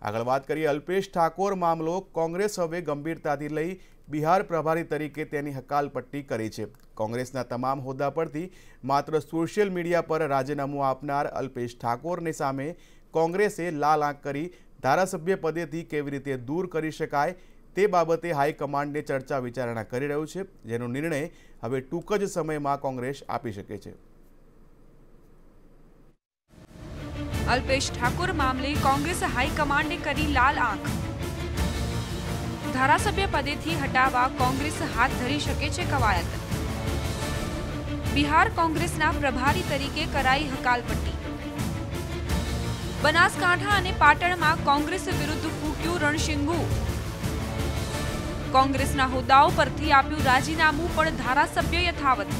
આગળ વાત કરીએ અલ્પેશ ઠાકોર મામલો। કોંગ્રેસ હવે ગંભीरताથી લઈ બિહાર પ્રભારી તરીકે તેની હકાલપટ્ટી કરી છે। કોંગ્રેસના તમામ હોદ્દા પરથી માત્ર સોશિયલ મીડિયા પર રાજીનામું આપનાર અલ્પેશ ઠાકોરની સામે કોંગ્રેસે લાલ આંખ કરી ધારાસભ્ય પદેથી કેવી રીતે દૂર કરી શકાય તે બાબતે હાઈકમાન્ડને ચર્ચા વિચારણા કરી રહ્યું છે, જેનો નિર્ણય હવે ટૂંક જ સમયમાં કોંગ્રેસ આપી શકે છે। अल्पेश ठाकुर मामले कांग्रेस हाईकमांडे करी लाल आंख। धारासभ्य पदेथी हटावा कांग्रेस हाथ धरी शके छे कवायत। बिहार कांग्रेसना प्रभारी तरीके कराई हकालपट्टी। बनासकांठा अने पाटणमां कांग्रेस विरुद्ध फूक्यु रणशिंगु। कांग्रेसना होद्दाओ परथी आप्युं राजीनामुं पण धारासभ्य यथावत।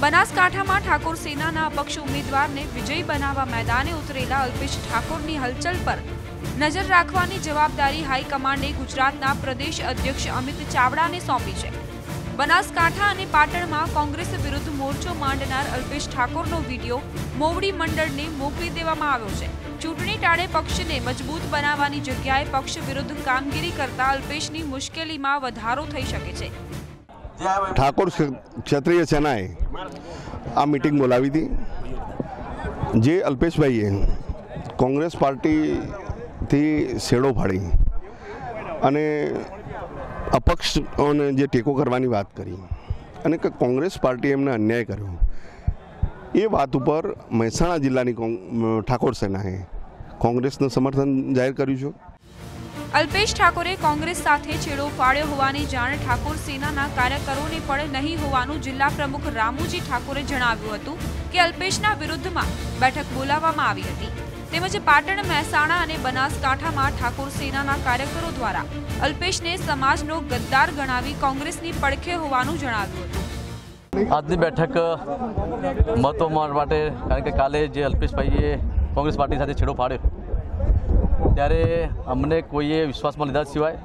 बनासकांठा में ठाकोर सेना अपक्ष उम्मीदवार ने विजयी बनावा मैदाने उतरेला अल्पेश ठाकोर हलचल पर नजर राखवानी जवाबदारी हाईकमांडे गुजरातना प्रदेश अध्यक्ष अमित चावड़ा ने सौंपी है। बनासकांठा अने पाटण में कांग्रेस विरुद्ध मोर्चो मांडनार अल्पेश ठाकोर वीडियो मोवड़ी मंडल ने मोकली देवामां आव्यो छे। चूंटणी टाळे पक्ष ने मजबूत बनावानी जग्याए पक्ष विरुद्ध कामगीरी करता अल्पेशनी मुश्केली में वधारो थई शके छे। ठाकुर क्षत्रिय सेनाए आ मीटिंग बोलावी थी। जे अल्पेश भाईए कांग्रेस पार्टी थी सेड़ो फाड़ी अने अपक्ष ने जे टेको करवानी बात करी अने कि कांग्रेस पार्टी एमने अन्याय कर्यो, ये बात पर महेसाणा जिल्लानी ठाकोर सेनाए कांग्रेसने समर्थन जाहिर कर्युं छे। अल्पेश ठाकोरे कांग्रेस साथे छेड़ो फाड्यो होवानी जाण ठाकोर सेनाना कार्यकरोने पण नहीं होवानुं जिल्ला प्रमुख रामूजी ठाकोरे जणाव्युं हतुं के अल्पेशना विरुद्धमां बैठक बोलाववामां आवी हती। तेमज पाटण, महेसाणा अने बनासकांठामां ठाकोर सेनाना कार्यकरो द्वारा अल्पेशने समाजनो गद्दार गणावी कांग्रेसनी પડખે होवानुं जणाव्युं हतुं। આજની બેઠક મહત્વ માટે કારણ કે કાલે જે અલ્પેશભાઈએ કોંગ્રેસ પાર્ટી સાથે છેડો ફાડ્યો ત્યારે અમને કોઈએ વિશ્વાસમાં લીધા સિવાય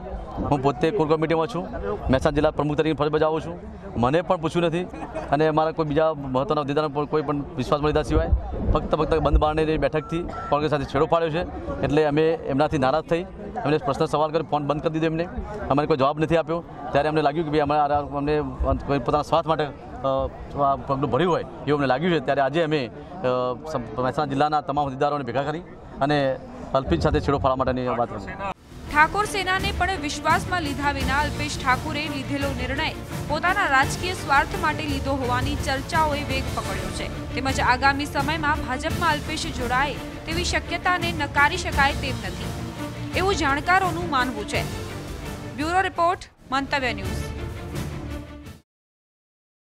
હું પોતે કોર કમિટીમાં છું, મહેસાણા જિલ્લા પ્રમુખ તરીકે ફરજ બજાવું છું, મને પણ પૂછ્યું નથી અને અમારા કોઈ બીજા મહત્વના હોદ્દેદારને કોઈ પણ વિશ્વાસમાં લીધા સિવાય ફક્ત બંધ બારણની બેઠકથી કોંગ્રેસ સાથે છેડો ફાડ્યો છે। એટલે અમે એમનાથી નારાજ થઈ એમને પ્રશ્ન સવાલ કરી ફોન બંધ કરી દીધો। એમને અમને કોઈ જવાબ નથી આપ્યો ત્યારે અમને લાગ્યું કે ભાઈ અમને કોઈ પોતાના સ્વાર્થ માટે પગલું ભર્યું હોય એવું અમને લાગ્યું છે। ત્યારે આજે અમે મહેસાણા જિલ્લાના તમામ હોદ્દેદારોને ભેગા કરી અને अल्पेश साथे छेड़ो फाड़ा माटेनी बात करी। ठाकोर सेना ने पण विश्वासमां लीधा विना अल्पेश ठाकुरे लीधेलो निर्णय पोताना राजकीय स्वार्थ माटे लीधो होवानी चर्चाओए वेग पकड्यो छे। तेमज आगामी समयमां भाजपमां अल्पेश जोड़ाय तेवी शक्यताने नकारी शकाय तेम नथी एवुं जाणकारोनुं मानवुं छे। ब्यूरो रिपोर्ट, मंतव्य न्यूज।